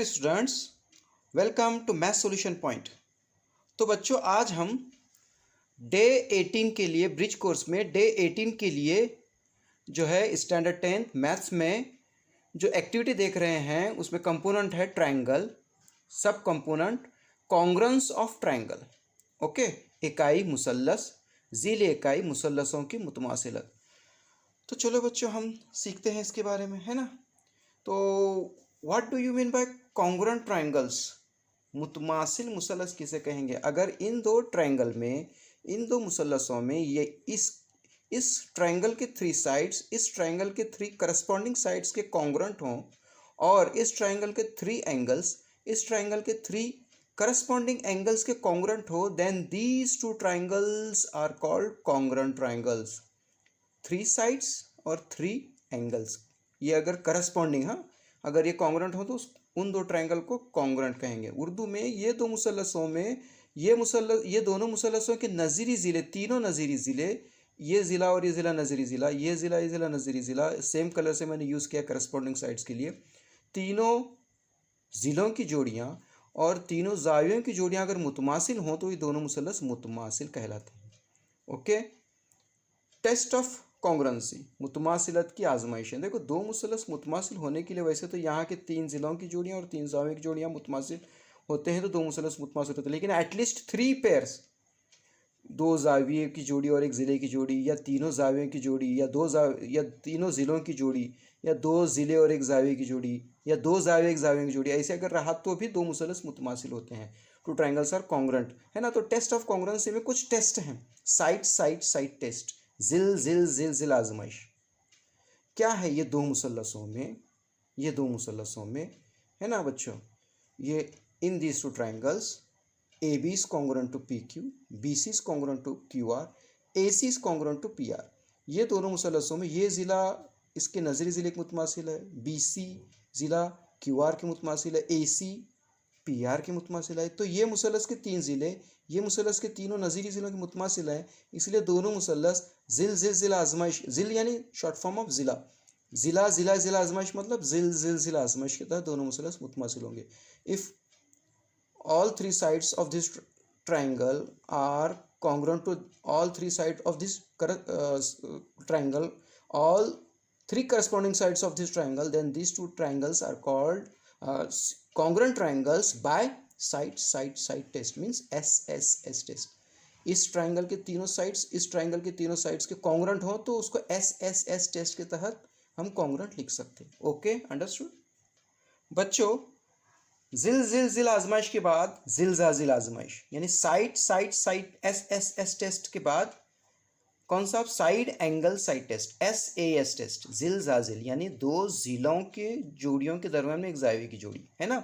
Students, welcome to math solution point. तो बच्चों, आज हम डे 18 के लिए ब्रिज कोर्स में डे 18 के लिए जो है स्टैंडर्ड 10 मैथ्स में जो एक्टिविटी देख रहे हैं उसमें कंपोनेंट है ट्रायंगल, सब component, congruence of triangle. Okay, इकाई मुसल्लस, ज़ील इकाई मुसल्लसों की मुतमासिलत। तो चलो बच्चों, हम सीखते हैं इसके बारे में, है ना। तो what do you mean by congruent triangles? मुतमासिल मुसल्लस किसे कहेंगे? अगर इन दो ट्रायंगल में, इन दो मुसल्लसों में ये इस ट्रायंगल के थ्री साइड्स, इस ट्रायंगल के थ्री करस्पॉन्डिंग साइड्स के कॉन्ग्रुएंट हों और इस ट्रायंगल के थ्री एंगल्स इस ट्रायंगल के थ्री करस्पॉन्डिंग एंगल्स के कॉन्ग्रुएंट हो, then these two triangles are called congruent triangles. Three sides और थ्री एंगल्स, ये अगर करस्पॉन्डिंग, हाँ, अगर ये कॉन्ग्रुएंट हो तो उन दो ट्रायंगल को कॉन्ग्रुएंट कहेंगे। उर्दू में ये दो मुसल्लसों में ये दोनों मुसल्लसों के नज़ीरी ज़िले, तीनों नज़ीरी ज़िले, ये ज़िला और ये ज़िला नज़ीरी ज़िला, ये ज़िला नज़ीरी ज़िला, सेम कलर से मैंने यूज़ किया करस्पॉन्डिंग साइड्स के लिए। तीनों ज़िलों की जोड़ियाँ और तीनों ज़ावियों की जोड़ियाँ अगर मुतमासिल हों तो ये दोनों मुसल्लस मुतमासिल कहलाते हैं। ओके, टेस्ट ऑफ कॉन्ग्रुएंसी, मुतमासिलत की आजमाइशें। देखो, दो मुसल्लस मुतमासिल होने के लिए वैसे तो यहाँ के तीन ज़िलों की जोड़ियाँ और तीन ज़ावियों की जोड़ियाँ मुतमासिल होते हैं तो दो मुसल्लस मुतमासिल होते हैं, लेकिन एटलीस्ट थ्री पेयर्स, दो ज़ाविये की जोड़ी और एक ज़िले की जोड़ी, या तीनों ज़ावियों की जोड़ी, या तीनों ज़िलों की जोड़ी, या दो ज़िले और एक ज़ाविये की जोड़ी, या दो ज़ाविये एक ज़ाविये की जोड़ी, ऐसे अगर रहा तो भी दो मुसल्लस मुतमासिल होते हैं। टू ट्रायंगल्स आर कॉन्ग्रुएंट, है ना। तो टेस्ट ऑफ कॉन्ग्रुएंसी में कुछ टेस्ट हैं। साइड टेस्ट, जिल जिल जिल जिल आजमाइश। क्या है ये दो मुसल्लसों में, है ना बच्चों, ये इन these two triangles AB is congruent to PQ, BC is congruent to QR, AC is congruent to PR। ये दोनों मुसल्लसों में ये ज़िला इसके नज़री ज़िले के मुतमासिल है, BC ज़िला QR के मुतमासिल है, AC PR के मुतमासिल है। तो ये मुसल्लस के तीन ज़िले, ये मुसल्लस के तीनों नज़ीरी ज़िलों के मुतमासिल हैं, इसलिए दोनों मुसल्लस जिल जिल जिल आजमाइश, जिल यानी शॉर्ट फॉर्म ऑफ ज़िला, ज़िला ज़िला ज़िला आजमाइश मतलब जिल जिल जिल आजमाइश के तहत दोनों मुसल्लस मुतमासिल होंगे। If all three sides of this triangle are congruent to all three sides of this triangle, all three corresponding sides of this triangle, then these two triangles are called congruent triangles by side test, means SSS test। इस triangle के तीनों sides, इस triangle के तीनों sides के congruent हो तो उसको SSS टेस्ट के तहत हम कॉन्ग्रुएंट लिख सकते हैं। ओके, अंडरस्टूड बच्चों। जिल जिल जिल आजमाइश के बाद जिल आजमाइश, यानी साइड SSS टेस्ट के बाद कौन सा? Side angle side test, SAS test. जिल यानी दो जिलों के जोड़ियों के दरम्यान में एक ज़ाविये की जोड़ी, है ना।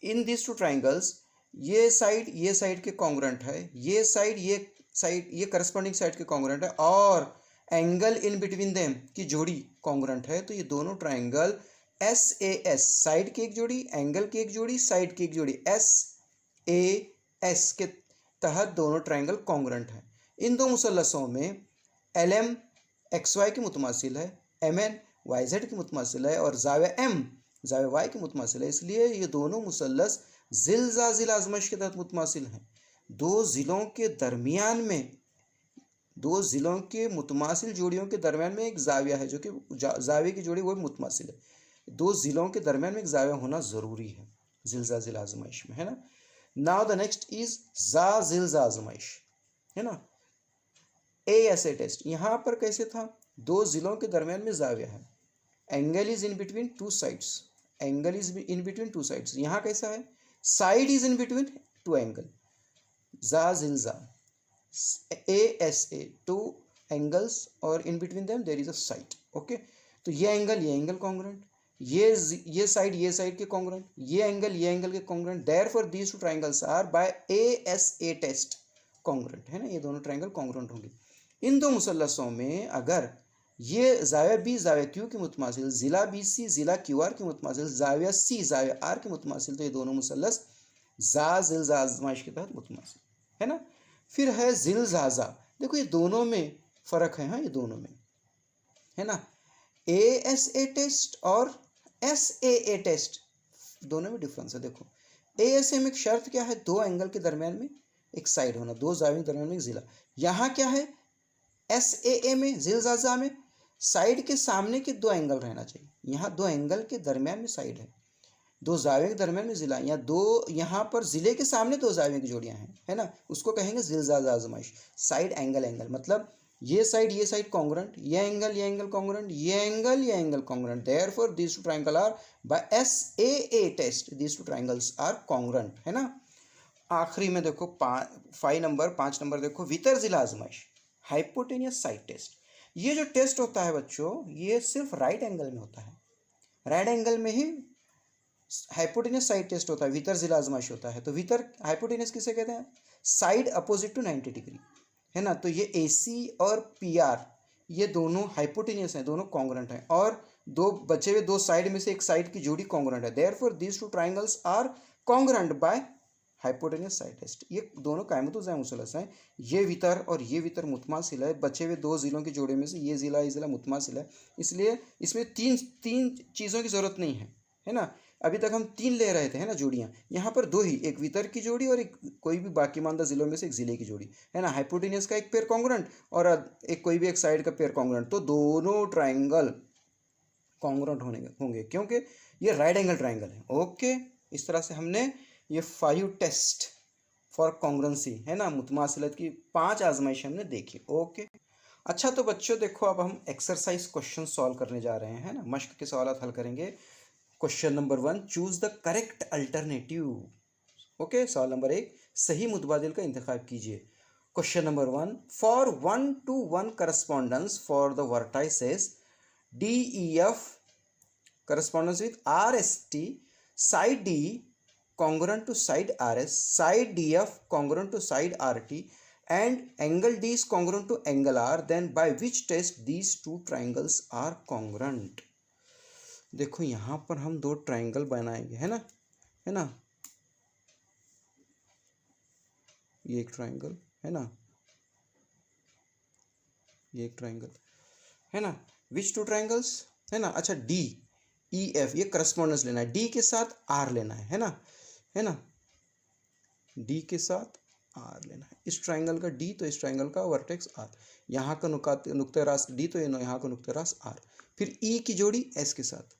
इन दिस टू ट्राइंगल्स, ये साइड के कॉन्ग्रुएंट है, ये साइड ये करस्पॉन्डिंग साइड के कॉन्ग्रुएंट है, और एंगल इन बिटवीन देम की जोड़ी कॉन्ग्रुएंट है। तो ये दोनों ट्राइंगल SAS, साइड की एक जोड़ी, एंगल की एक जोड़ी, साइड की एक जोड़ी, SAS के तहत दोनों ट्राइंगल कॉन्ग्रुएंट हैं। इन दो मुसल्लसों में LM XY की मुतमासिल है, MN YZ की मुतमासिल है, और ज़ाविया M ज़ाविया Y की मुतमासिल है, इसलिए ये दोनों मुसल्लस जिल आजमाइश के तहत मुतमासिल हैं। दो ज़िलों के दरमियान में, दो ज़िलों के मुतमासिल जोड़ियों के दरमियान में एक ज़ाविया है, जो कि ज़ाविये की जोड़ी वो मुतमासिल है। दो ज़िलों के दरमियान में एक ज़ाविया होना ज़रूरी है जिल आजमाइश में, है ना। नाउ द नेक्स्ट इज जिल आजमाइश, है ना। ASA टेस्ट, यहाँ पर कैसे था? दो ज़िलों के दरमियान में ज़ाविया है, angle is in between two sides, angle is in between two sides. यहाँ कैसा है? Side is in between two angle, जिल ASA, टू एंगल्स और in between them there is a side. Okay, तो ये एंगल कॉन्ग्रुएंट, ये side के congruent, ये एंगल के congruent, therefore these two triangles are by ASA test congruent, है ना। ये दोनों ट्रायंगल कॉन्ग्रुएंट होंगे। इन दो मुसल्लसों में अगर ये ज़ाविया B ज़ाविया Q की मुतमासिल, ज़िला BC ज़िला QR की मुतमासिल, ज़ाविया C ज़ाविया R की मुतमासिल, तो ये दोनों मुसल्लस जिल आजमाइश के तहत मुतमासिल, है ना। फिर है जिल ज़ाज़ा। देखो, ये दोनों में फ़र्क है, हाँ, ये दोनों में, है ना। ASA टेस्ट और SAA टेस्ट दोनों में डिफरेंस है। देखो ASA में एक शर्त क्या है, दो एंगल के दरमियान में एक साइड होना, दो जावियों के दरमियान में एक जिला। यहाँ क्या है, SAA में जिलजाजा में साइड के सामने के दो एंगल रहना चाहिए। यहाँ दो एंगल के दरमियान में साइड है, दो जावियों के दरमियान में जिला, या दो यहाँ पर जिले के सामने दो जावियों की जोड़ियां हैं, है ना, उसको कहेंगे जिलजाजा आजमाइश। साइड एंगल मतलब ये साइड कॉन्ग्रुएंट, ये एंगल कॉन्ग्रुएंट, ये angle congruent, therefore these two triangle are by SAA test these two triangles are congruent, है ना। आखिरी में देखो 5 नंबर देखो, वितर जिला आजमाइश, हाइपोटेनियस साइड टेस्ट। ये जो टेस्ट होता है बच्चों, ये सिर्फ राइट एंगल में होता है, राइट एंगल में ही हाइपोटेनियस साइड टेस्ट होता है, वितर जिला आजमाइश होता है। तो वितर हाइपोटेनियस किसे कहते हैं, साइड अपोजिट टू 90 डिग्री, है ना। तो ये AC और PR ये दोनों हाइपोटेनियस हैं, दोनों कॉन्ग्रुएंट हैं, और दो बचे हुए दो साइड में से एक साइड की जोड़ी कॉन्ग्रुएंट है, therefore these two triangles are congruent by hypotenuse side test. ये दोनों कायमतुज़ मुसलस हैं, ये वितर और ये वितर मुतमासिल है, बचे हुए दो जिलों के जोड़े में से ये जिला मुतमासिल है, इसलिए इसमें तीन चीज़ों की ज़रूरत नहीं है ना। अभी तक हम 3 ले रहे थे, है ना, जोड़ियाँ, यहाँ पर 2 ही, एक वितर की जोड़ी और एक कोई भी बाकी मानदा जिलों में से एक जिले की जोड़ी, है ना। हाइपोटेनियस का एक पेयर कॉन्ग्रुएंट और एक कोई भी एक साइड का पेयर कॉन्ग्रुएंट, तो दोनों ट्राइंगल कॉन्ग्रुएंट होंगे क्योंकि ये राइट एंगल ट्राइंगल है। ओके, इस तरह से हमने ये 5 टेस्ट फॉर कॉन्ग्रुएंसी, है ना, मुतमासिलत की 5 आजमाइश हमने देखी। ओके, अच्छा तो बच्चों देखो, अब हम एक्सरसाइज क्वेश्चन सॉल्व करने जा रहे हैं, है ना, मश्क के सवाल हल करेंगे। Question number 1, choose the correct alternative. Okay, सवाल नंबर 1, सही मुतबादिल का इंतखाब कीजिए। Question number 1, for 1-to-1 correspondence for the vertices DEF correspondence with RST, side D congruent to side RS, side DF congruent to side RT, and angle D is congruent to angle R, then by which test these two triangles are congruent। देखो यहाँ पर हम दो triangle बनाएंगे, है ना, ये एक ट्राइंगल है ना, ये एक ट्राइंगल है ना, विच टू ट्राइंगल्स, है ना। अच्छा, DEF ये करस्पॉन्डेंस लेना है, D के साथ R लेना है ना, D के साथ R लेना है। इस ट्राइंगल का D तो इस ट्राइंगल का वर्टेक्स R, यहाँ का नुक्ते रास D तो यहाँ का नुक्ते रास R, फिर E की जोड़ी S के साथ,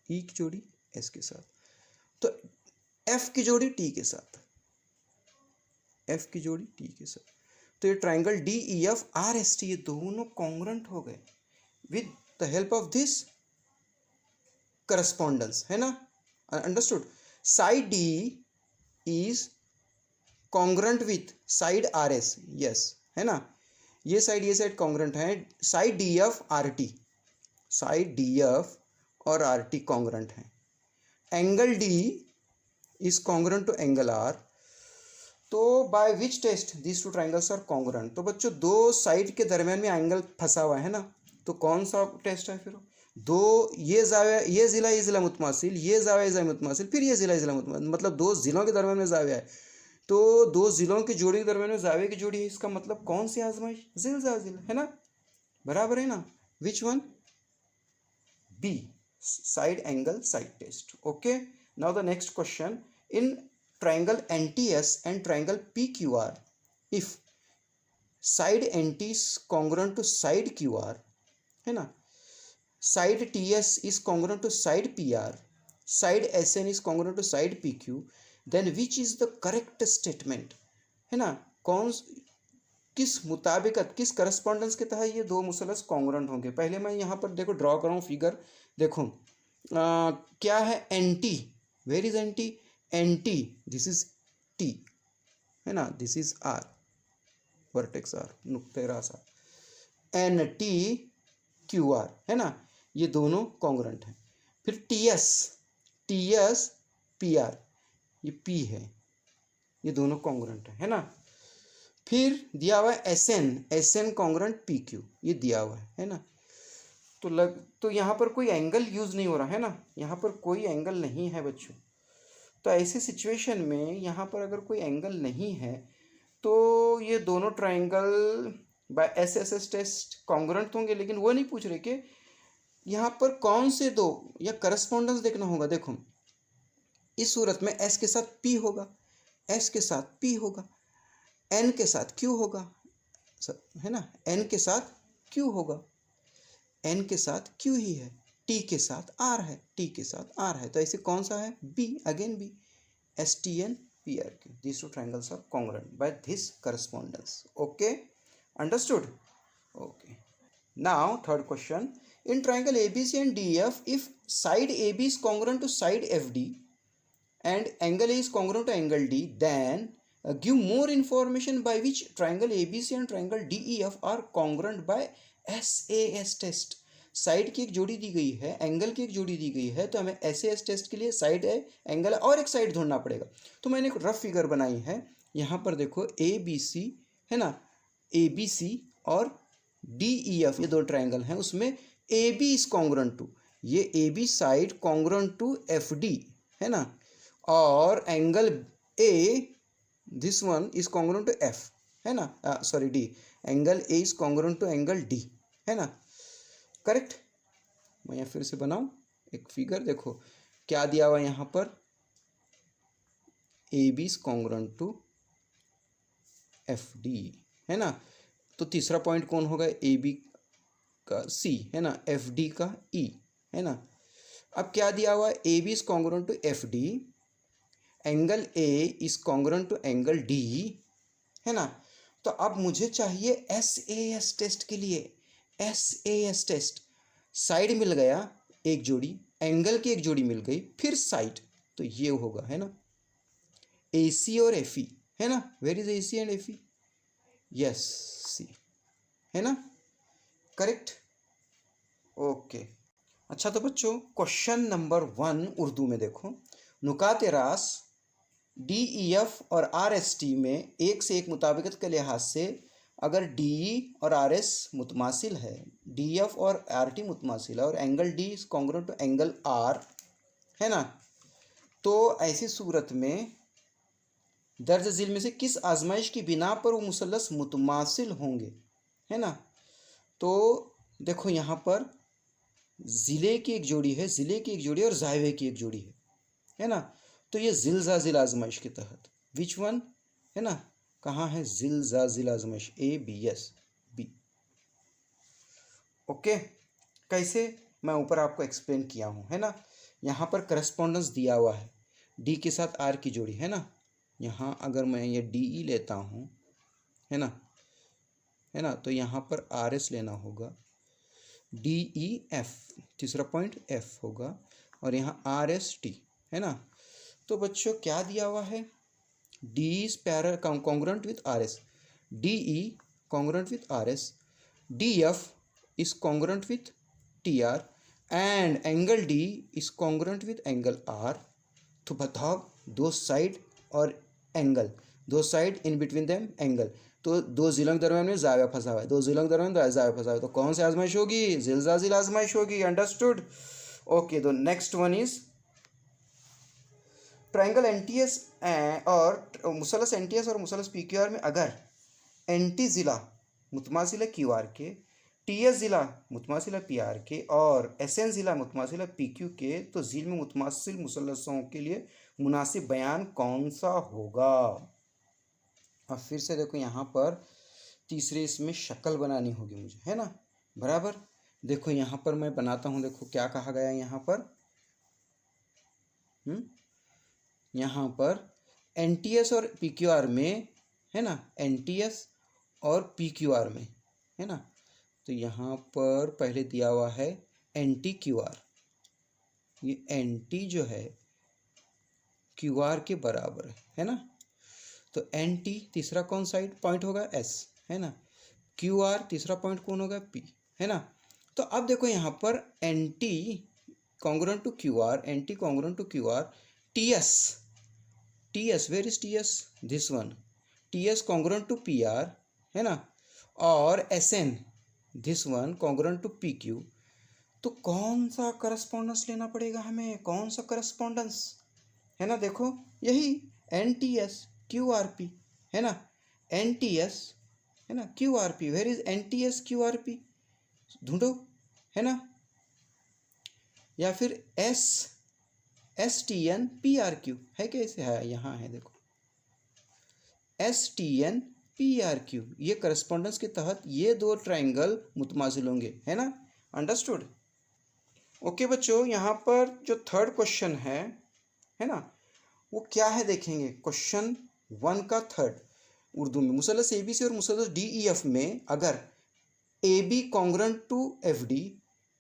E की जोड़ी S के साथ, तो F की जोड़ी T के साथ, F की जोड़ी T के साथ। तो ये ट्राइंगल DEF RST ये दोनों कॉन्ग्रुएंट हो गए with the help of this correspondence, है ना, understood. Side D is congruent with side RS, yes, है ना, ये साइड कॉन्ग्रुएंट है। साइड DF और RT कॉन्ग्रुएंट है। Angle D is congruent to angle R, तो by which test this two triangles are congruent. तो बच्चों दो साइड के दरमियान में एंगल फंसा हुआ है ना, तो कौन सा टेस्ट है फिर, दो ये जाविया, ये जिला मुतमासिल, ये जाविया मुतमासिल, फिर ये जिला मुतमासिल, मतलब दो जिलों के दरमियान में जाविया है, तो दो जिलों की जोड़ी के दरमियान में जाविया की जोड़ी है, इसका मतलब कौन सी आजमाइश, जिल, है ना, बराबर है ना। Which one, B, side angle side test. Okay, now the next question, in triangle NTS and triangle PQR, if side NT is congruent to side QR, है ना, side TS is congruent to side PR, side SN is congruent to side PQ, then which is the correct statement, है ना, किस मुताबिकत, किस correspondence के तहत ये दो मुसलस कॉन्ग्रुएंट होंगे। पहले मैं यहाँ पर देखो ड्रॉ कर रहा हूँ फिगर, देखो क्या है NT, where is NT, NT this is T, है ना, this is R, vertex R, नुक्ते रास R, NT QR, है ना, ये दोनों कॉन्ग्रुएंट हैं। फिर TS PR, ये P है, ये दोनों कॉन्ग्रुएंट है ना। फिर दिया हुआ है SN कॉन्ग्रुएंट PQ, ये दिया हुआ है ना। तो यहाँ पर कोई एंगल यूज नहीं हो रहा है ना, यहाँ पर कोई एंगल नहीं है बच्चों। तो ऐसी सिचुएशन में यहाँ पर अगर कोई एंगल नहीं है तो ये दोनों triangle by SSS test congruent होंगे, लेकिन वो नहीं पूछ रहे कि यहाँ पर कौन से दो, या करस्पॉन्डेंस देखना होगा। देखो इस सूरत में एस के साथ पी होगा, एस के साथ पी होगा, एन के साथ क्यू होगा, है ना, एन के साथ क्यू होगा, एन के साथ क्यू ही है, टी के साथ आर है, टी के साथ आर है, तो ऐसे कौन सा है, B, again B, S T N P R Q, these two triangles are congruent by this correspondence. Okay, understood? Okay, now third question, in triangle ABC and DEF, if side AB is congruent to side FD and angle A is congruent to angle D, then give more information by which triangle ABC and triangle DEF are congruent by SAS test. Side की एक जोड़ी दी गई है, angle की एक जोड़ी दी गई है, तो हमें SAS टेस्ट के लिए साइड है, एंगल है और एक साइड ढूंढना पड़ेगा। तो मैंने एक रफ फिगर बनाई है, यहाँ पर देखो ABC है ना, ABC और DEF ये दो ट्राइंगल हैं, उसमें AB इज कॉन्ग्रुएंट टू, ये AB side congruent to FD है ना, और angle A this one is congruent to F है ना, sorry D, angle A is congruent to angle D है ना, करेक्ट। मैं यहाँ फिर से बनाऊँ एक फिगर, देखो क्या दिया हुआ यहाँ पर, AB is congruent to FD है ना, तो तीसरा पॉइंट कौन होगा, AB का C है ना, FD का E है ना। अब क्या दिया हुआ, AB is congruent to FD, angle A is congruent to angle D है ना। तो अब मुझे चाहिए SAS टेस्ट के लिए, SAS टेस्ट, साइड मिल गया एक जोड़ी, एंगल की एक जोड़ी मिल गई, फिर साइड, तो ये होगा है ना AC और FE है ना, where is AC and FE, yes C है ना, करेक्ट। ओके, अच्छा तो बच्चों क्वेश्चन नंबर 1 उर्दू में देखो, नुकात रास DEF और RST में एक से एक मुताबिकत के लिहाज से अगर DE और RS मुतमासिल है, DF और RT मुतमासिल है और angle D is congruent to angle R है ना, तो ऐसी सूरत में दर्ज झील में से किस आजमाइश की बिना पर वो मुसल्लस मुतमासिल होंगे है ना। तो देखो यहाँ पर ज़िले की एक जोड़ी है, ज़िले की एक जोड़ी और जायवे की एक जोड़ी है ना, तो ये जिल आजमाइश के तहत विच वन है ना, कहाँ है जिल आजमाइश, ABS B। ओके, कैसे, मैं ऊपर आपको एक्सप्लेन किया हूँ है ना। यहाँ पर करस्पॉन्डेंस दिया हुआ है, D के साथ R की जोड़ी है ना, यहाँ अगर मैं ये DE लेता हूँ है ना, तो यहाँ पर RS लेना होगा, DEF तीसरा पॉइंट F होगा, और यहाँ RST है ना। तो बच्चों क्या दिया हुआ है, D is congruent with RS, DE congruent with RS, DF is congruent with TR and angle D is congruent with angle R। तो बताओ दो साइड और एंगल, दो साइड इन बिटवीन देम एंगल, तो दो जिलों के दरम्यान में जाया फंसा हुआ है, दो जिलों के दरम्यान जाया फंसा हुआ है, तो कौन सी आजमाइश होगी, जिल आजमाइश होगी, अंडरस्टूड। ओके, तो next one is triangle NTS और मुसलस एनटीएस और मुसलस पीक्यूआर में अगर एंटी ज़िला मुतमासिल है क्यूआर के, टीएस ज़िला मुतमासिल है पीआर के और एसएन ज़िला मुतमासिल है पीक्यू के, तो झील में मुतमासिल मुसलसों के लिए मुनासिब बयान कौन सा होगा। अब फिर से देखो यहाँ पर तीसरे इसमें शक्ल बनानी होगी मुझे है ना, बराबर। देखो यहाँ पर मैं बनाता हूँ, देखो क्या कहा गया है यहाँ पर, यहाँ पर एनटीएस और पीक्यूआर में है ना, एनटीएस और पीक्यूआर में है ना, तो यहाँ पर पहले दिया हुआ है एंटी क्यूआर, ये एंटी जो है क्यूआर के बराबर है ना, तो एंटी तीसरा कौन साइड पॉइंट होगा S है ना, क्यूआर तीसरा पॉइंट कौन होगा P है ना। तो अब देखो यहाँ पर NT congruent to QR, NT congruent to QR, TS where is TS, this one, TS congruent to PR है ना, और SN this one congruent to PQ। तो कौन सा करस्पॉन्डेंस लेना पड़ेगा हमें, कौन सा करस्पॉन्डेंस है ना, देखो यही NTS QRP है ना, NTS है ना QRP, where is NTS QRP, ढूंढो है ना, या फिर STNPRQ है, कैसे है, यहाँ है देखो STNPRQ, ये करस्पॉन्डेंस के तहत ये दो ट्राइंगल मुतमासिल होंगे, है ना, अंडरस्टूड। ओके बच्चों, यहाँ पर जो थर्ड क्वेश्चन है ना, वो क्या है देखेंगे। क्वेश्चन 1 का थर्ड उर्दू में, मुसल्लस ABC और मुसल्लस DEF में अगर AB कॉन्ग्रेंट टू FD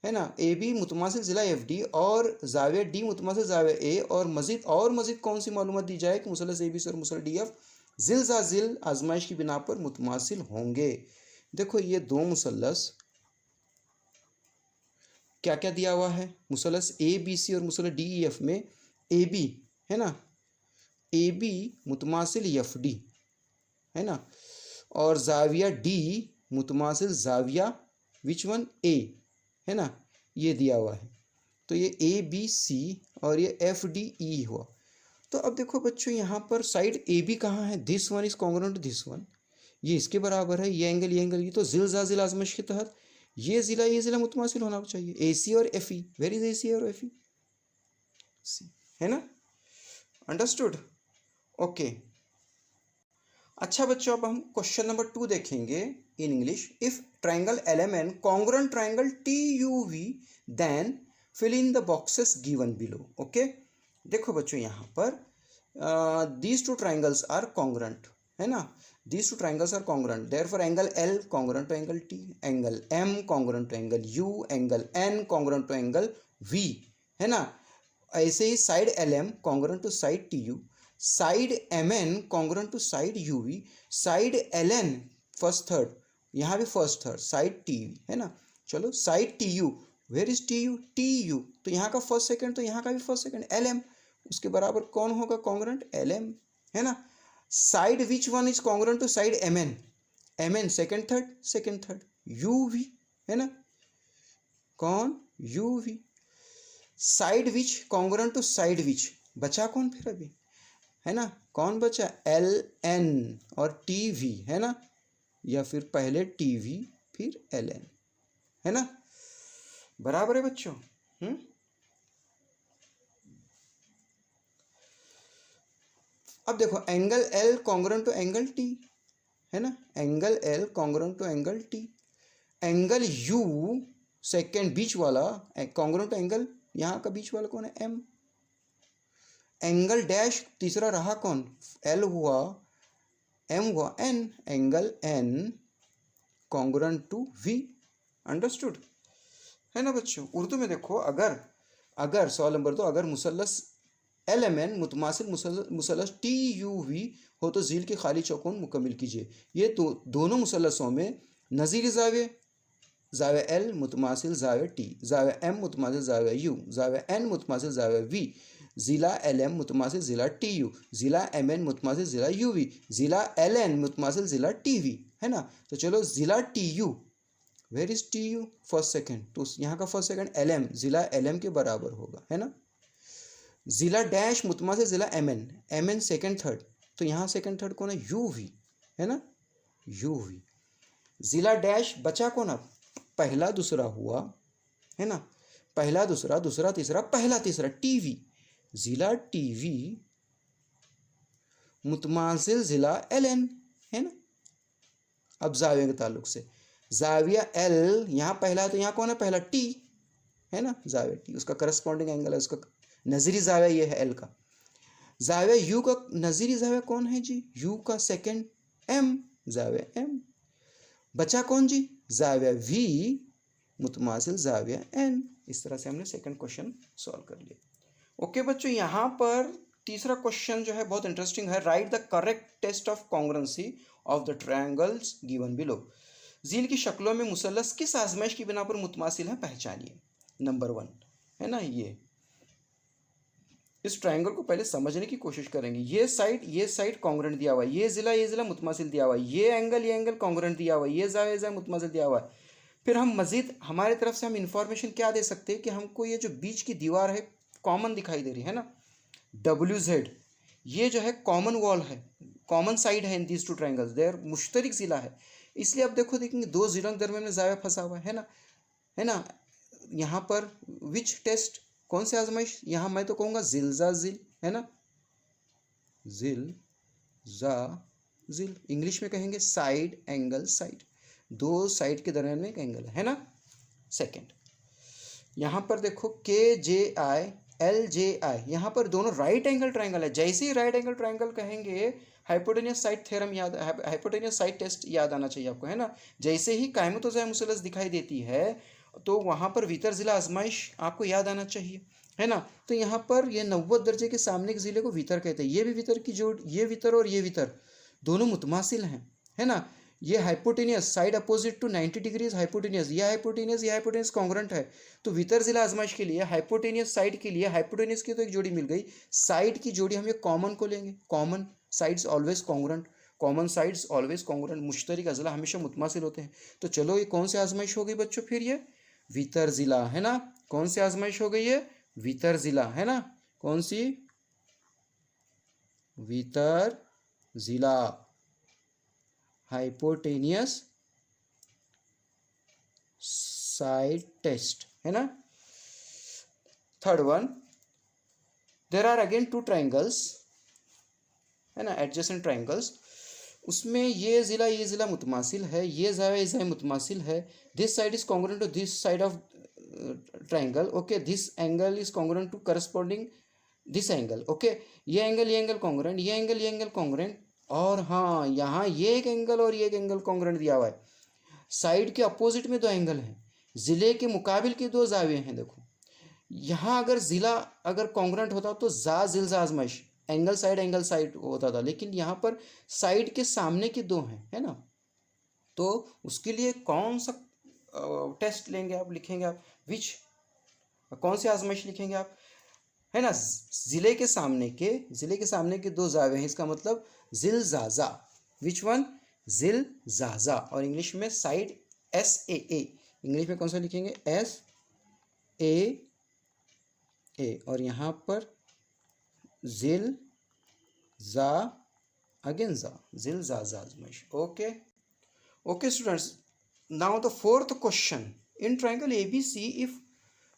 है ना, AB मुतमासिल ज़िला FD और ज़ाविया D मुतमासिल ज़ाविया A, और मज़ीद कौन सी मालूमात दी जाए कि मुसल्लस ABC और मुसल्लस DEF ज़िल ज़ा ज़िल आजमाइश की बिना पर मुतमासिल होंगे। देखो ये दो मुसल्लस क्या क्या दिया हुआ है, मुसल्लस ABC और मुसल्लस DEF में AB है ना, AB मुतमासिल FD है ना, और ज़ाविया D मुतमासिल ज़ाविया विच वन A है ना, ये दिया हुआ है। तो ये ABC और ये FDE हुआ। तो अब देखो बच्चों यहाँ पर साइड AB कहाँ है, this one is congruent to this one, ये इसके बराबर है, ये एंगल ये तो ज़िल ज़ा ज़िल आज़माइश के तहत ये ज़िला मुतमासिल होना चाहिए, AC और FE, वेर इज AC और FE, है ना, अंडरस्टूड। ओके अच्छा बच्चों, अब हम क्वेश्चन नंबर 2 देखेंगे in English. If triangle LMN congruent triangle TUV then fill in the boxes given below. Okay देखो बच्चों यहाँ पर these two triangles are congruent है ना, these two triangles are congruent, therefore angle L congruent to angle T, angle M congruent to angle U, angle N congruent to angle V है ना। ऐसे ही side LM congruent to side TU, side MN congruent to side UV, side LN first third, यहाँ भी first third, side TV है ना। चलो side TU, where is TU, तो यहाँ का फर्स्ट सेकंड तो यहाँ का भी फर्स्ट सेकंड LM, उसके बराबर कौन होगा कॉन्ग्रुएंट, LM है ना। Side which one is congruent to side MN second third UV है ना, कौन UV। Side which congruent to side which, बचा कौन फिर अभी, है ना, कौन बचा, LN और TV है ना, या फिर पहले TV फिर LN है ना, बराबर है बच्चों। अब देखो angle L congruent to angle T है ना, angle L congruent to angle T, angle U second बीच वाला कॉन्ग्रुएंट टू एंगल, यहाँ का बीच वाला कौन है M, एंगल डैश तीसरा रहा कौन, L हुआ, M हुआ N, angle N congruent to V, understood है ना बच्चों। उर्दू में देखो अगर सवाल नंबर 2, अगर मुसल्लस LMN मुतमासिल मुसल्लस TUV हो तो झील के खाली चौकोन मुकम्मिल कीजिए। ये तो दोनों मुसल्लसों में नज़ीरी ज़ाविया L मुतमासिल ज़ाविया T, ज़ाविया M मुतमासिल ज़ाविया U, ज़ाविया N मुतमासिल ज़ाविया V, ज़िला LM मुतमासिल ज़िला TU, ज़िला MN मुतमासिल ज़िला UV, ज़िला LN मुतमासिल ज़िला TV है ना। तो चलो ज़िला TU, where is TU, first second, तो यहाँ का फर्स्ट सेकंड LM, ज़िला LM के बराबर होगा है ना। ज़िला डैश मुतमासिल ज़िला MN सेकंड थर्ड, तो यहाँ सेकंड थर्ड कौन है, UV है ना, UV। ज़िला डैश बचा कौन, अब पहला दूसरा हुआ है ना, पहला दूसरा दूसरा तीसरा पहला तीसरा TV, ज़िला TV मुतमासिल ज़िला LN है ना। अब ज़ाविया के ताल्लुक से ज़ाविया L यहाँ पहला है तो यहाँ कौन है, पहला T है ना, ज़ाविया T उसका करस्पॉन्डिंग एंगल है, उसका नज़ीरी ज़ाविया ये है L का। ज़ाविया U का नज़ीरी ज़ाविया कौन है जी, U का सेकंड M, ज़ाविया M। बचा कौन जी, ज़ाविया V मुतमासिल ज़ाविया N। इस तरह से हमने सेकंड क्वेश्चन सॉल्व कर लिया। ओके बच्चों, यहाँ पर तीसरा क्वेश्चन जो है बहुत इंटरेस्टिंग है। Write the correct test of congruency of the triangles given below. झील की शक्लों में मुसल्लस किस आजमाइश की बिना पर मुतमासिल है, पहचानिए। नंबर 1 है ना, ये इस ट्रायंगल को पहले समझने की कोशिश करेंगे। ये साइड कॉन्ग्रुएंट दिया हुआ है, ये ज़िला मुतमासिल दिया हुआ है, ये एंगल कॉन्ग्रुएंट दिया हुआ है, ये ज़ाविया मुतमासिल दिया हुआ है। फिर हम मजीद हमारे तरफ से हम इंफॉर्मेशन क्या दे सकते हैं कि हमको ये जो बीच की दीवार है कॉमन दिखाई दे रही है ना, WZ, ये जो है कॉमन वॉल है, कॉमन साइड है in these two triangles, there मुश्तरक ज़िला है। इसलिए अब देखेंगे दो ज़िलों के दरमियान में ज़ाविया फंसा हुआ है ना, यहाँ पर विच टेस्ट, कौन से आजमाइश, यहाँ मैं तो कहूँगा जिलजा जिल, है ना, जिल जा जिल। इंग्लिश में कहेंगे साइड एंगल साइड, दो साइड के दरमियान में एक एंगल है ना। सेकंड, यहाँ पर देखो के जे आई एल जे आई, यहाँ पर दोनों राइट एंगल ट्राइंगल है। जैसे ही राइट एंगल ट्राइंगल कहेंगे हाइपोटेनियस साइड थ्योरम याद, हाइपोटेनियस साइड टेस्ट याद आना चाहिए आपको, है ना। जैसे ही कायमोतोज़ाई मुसलस दिखाई देती है तो वहाँ पर भीतर जिला आजमाइश आपको याद आना चाहिए, है ना। तो यहाँ पर ये 90 दर्जे के सामने के जिले को वितर कहते हैं। ये भी वितर की जोड़, ये वितर और ये वितर दोनों मुतमासिल हैं, है ना। ये hypotenuse side opposite to 90 degrees hypotenuse, ये हाइपोटेनियस, ये हाइपोटेनियस कॉन्ग्रुएंट है। तो वितर जिला आजमाइश के लिए हाइपोटेनियस साइड के लिए हाइपोटेनियस की तो एक जोड़ी मिल गई, साइड की जोड़ी हम ये कॉमन को लेंगे, common sides always congruent, common sides always congruent, मुश्तरक अजला हमेशा मुतमासिल होते हैं। तो चलो ये कौन सी आजमाइश हो गई बच्चों, फिर ये वितर जिला, है ना। कौन सी आजमाइश हो गई है, वितर जिला, है ना। कौन सी, वितर जिला हाइपोटेनियस साइड टेस्ट, है ना। Third one, there are again two triangles, है ना, एडजेसेंट ट्राइंगल्स। उसमें ये जिला मुतमासिल है, ये जाविया मुतमासिल है। This side is congruent to this side of triangle, okay. This angle is congruent to corresponding this angle, okay. ये एंगल कॉन्ग्रुएंट, ये एंगल कॉन्ग्रुएंट। और हाँ, यहाँ ये एक एंगल और ये एक एंगल कॉन्ग्रुएंट दिया हुआ है। साइड के अपोजिट में दो एंगल हैं, जिले के मुकाबिल के दो जाविये हैं। देखो यहाँ अगर जिला अगर कॉन्ग्रुएंट होता तो जा जिल जा आजमाइश एंगल साइड होता था, लेकिन यहाँ पर साइड के सामने के दो हैं, है ना। तो उसके लिए कौन सा टेस्ट लेंगे आप, लिखेंगे आप विच, कौन सी आजमाइश लिखेंगे आप, है ना। जिले के सामने के दो जावे हैं, इसका मतलब जिल जाजा, विच वन, जिल जाजा। और इंग्लिश में साइड एस ए, इंग्लिश में कौन सा लिखेंगे, एस ए, और यहाँ पर जिल जा, अगेन जा, जिल जा आजमाइश, okay. Okay students, now the fourth question, in triangle ABC if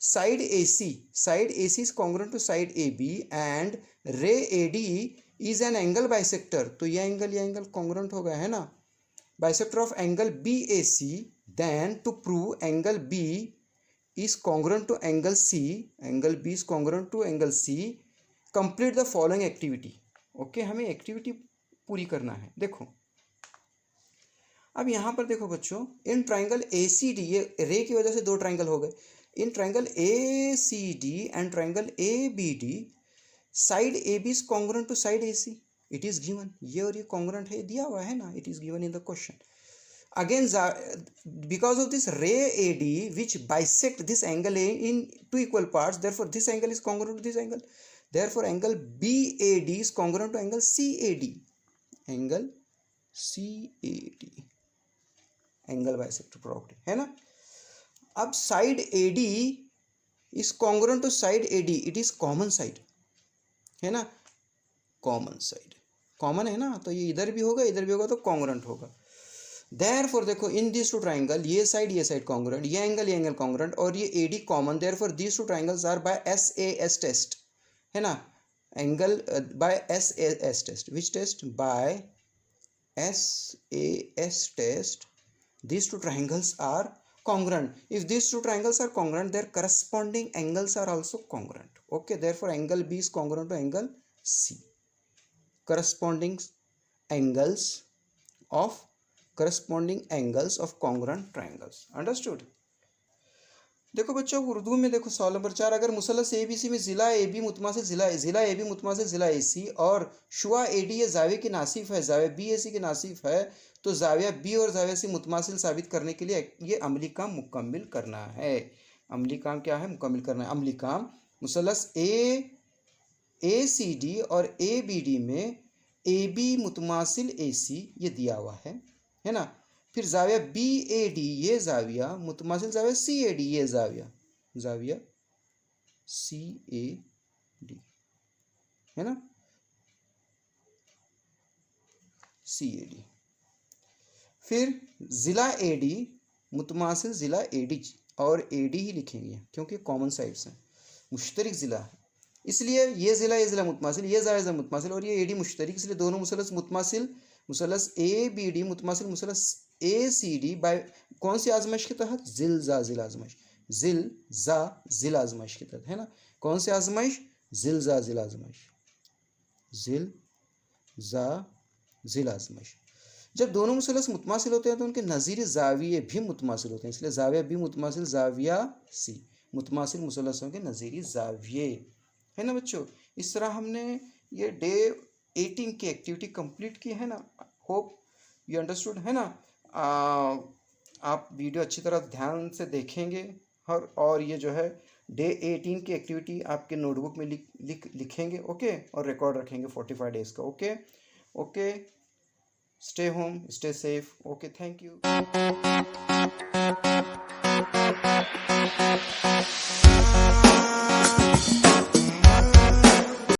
side AC is congruent to side AB and ray AD is an angle bisector, तो ये एंगल congruent हो गया, है ना, bisector of angle BAC, then to prove angle B is congruent to angle C, complete the following activity, okay. हमें activity पूरी करना है। देखो अब यहाँ पर देखो बच्चों, इन ट्राइंगल ACD, ये रे की वजह से दो ट्राइंगल हो गए, in triangle ACD and triangle ABD side AB is congruent to side AC, it is given, ये और ये कॉन्ग्रुएंट है, दिया हुआ है ना, it is given in the question. Again because of this ray AD which bisect this angle A in two equal parts, therefore this angle is congruent to this angle, therefore angle BAD is congruent to angle CAD, angle CAD, angle bisector property, है ना। अब side AD is congruent to side AD, it is common side, है ना, common side, common है ना, तो ये इधर भी होगा तो कॉन्ग्रुएंट होगा। देयरफॉर देखो इन दिस टू ट्राइंगल, ये साइड कॉन्ग्रुएंट, ये एंगल कॉन्ग्रुएंट, और ये AD common, therefore this two triangles are by SAS test, है ना, angle by SAS test, which test, by SAS test, these two triangles are congruent. If these two triangles are congruent, their corresponding angles are also congruent, okay. Therefore angle B is congruent to angle C, corresponding angles of congruent triangles, understood। देखो बच्चों उर्दू में देखो सवाल number 4, अगर मुसलस ABC में जिला AB मुतमासिल जिला AB मुतमासिल जिला AC और शुआ AD ये जावे की नासिफ है, जावे BAC की नासिफ है, तो जाविया B और जाविया C मुतमासिल साबित करने के लिए ये अमली काम मुकम्मिल करना है। अमली काम क्या है, मुकम्मिल करना है। अमली काम, मुसलस ACD और ABD में AB मुतमासिल AC ये दिया हुआ है ना। फिर जाविया BAD ये जाविया मुतमासिल जाविया CAD, ये जाविया CAD, है ना, CAD। फिर जिला AD मुतमासिल जिला AD, और AD ही लिखेंगे क्योंकि कॉमन साइड्स हैं, मुश्तरक ज़िला है, इसलिए ये ज़िला मुतमासिल, ये ज़ायदा मुतमासिल और ये एडी मुश्तरक, इसलिए दोनों मुसलस मुतमासिल, मुसलस ए बी डी मुतमासिल, मुसलस ए सी डी बाय कौन सी आजमाइश के तहत? जिल जा जिल आजमाइश, जिल जा जिल आजमाइश के तहत, है ना। कौन सी आजमाइश? जिल जा जिल आजमाइश, जिल जा जिल आजमाइश। जब दोनों मुसलस मुतमासिल होते हैं तो उनके नज़ीर ज़ाविये भी मुतमासिल होते हैं, इसलिए ज़ाविया भी मुतमासिल, ज़ाविया सी, मुतमासिल मुसलसों के नज़ीरी ज़ाविये, है ना बच्चों। इस तरह हमने ये डे 18 की एक्टिविटी कंप्लीट की है ना। होप यू अंडरस्टूड, है ना। आप वीडियो अच्छी तरह ध्यान से देखेंगे और ये जो है डे 18 की एक्टिविटी आपके नोटबुक में लिखेंगे, ओके, और रिकॉर्ड रखेंगे 45 डेज़ का, okay okay. Stay home, stay safe, okay, thank you.